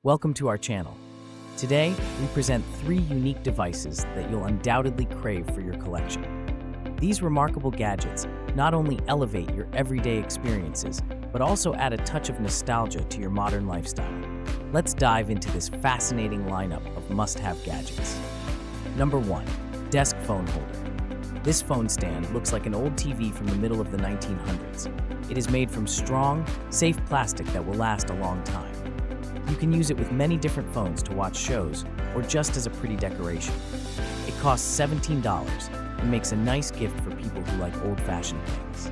Welcome to our channel. Today, we present 3 unique devices that you'll undoubtedly crave for your collection. These remarkable gadgets not only elevate your everyday experiences, but also add a touch of nostalgia to your modern lifestyle. Let's dive into this fascinating lineup of must-have gadgets. Number 1. Desk phone holder. This phone stand looks like an old TV from the middle of the 1900s. It is made from strong, safe plastic that will last a long time. You can use it with many different phones to watch shows or just as a pretty decoration. It costs $17 and makes a nice gift for people who like old-fashioned things.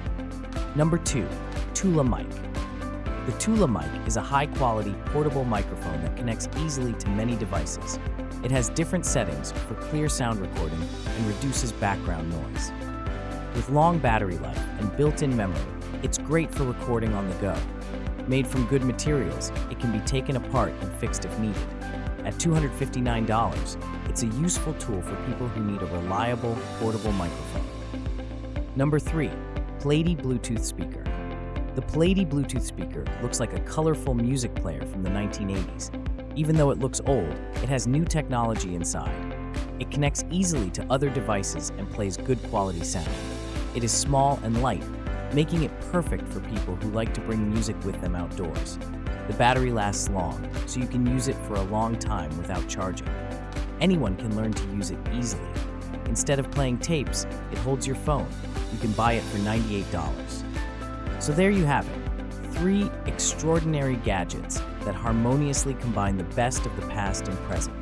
Number 2. Tula mic. The Tula mic is a high-quality portable microphone that connects easily to many devices. It has different settings for clear sound recording and reduces background noise. With long battery life and built-in memory, it's great for recording on the go. Made from good materials, it can be taken apart and fixed if needed. At $259, it's a useful tool for people who need a reliable, portable microphone. Number 3. Platy Bluetooth speaker. The Platy Bluetooth speaker looks like a colorful music player from the 1980s. Even though it looks old, it has new technology inside. It connects easily to other devices and plays good quality sound. It is small and light, making it perfect for people who like to bring music with them outdoors. The battery lasts long, so you can use it for a long time without charging. Anyone can learn to use it easily. Instead of playing tapes, it holds your phone. You can buy it for $98. So there you have it, 3 extraordinary gadgets that harmoniously combine the best of the past and present.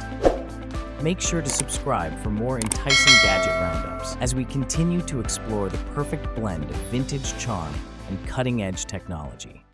Make sure to subscribe for more enticing gadget roundups as we continue to explore the perfect blend of vintage charm and cutting-edge technology.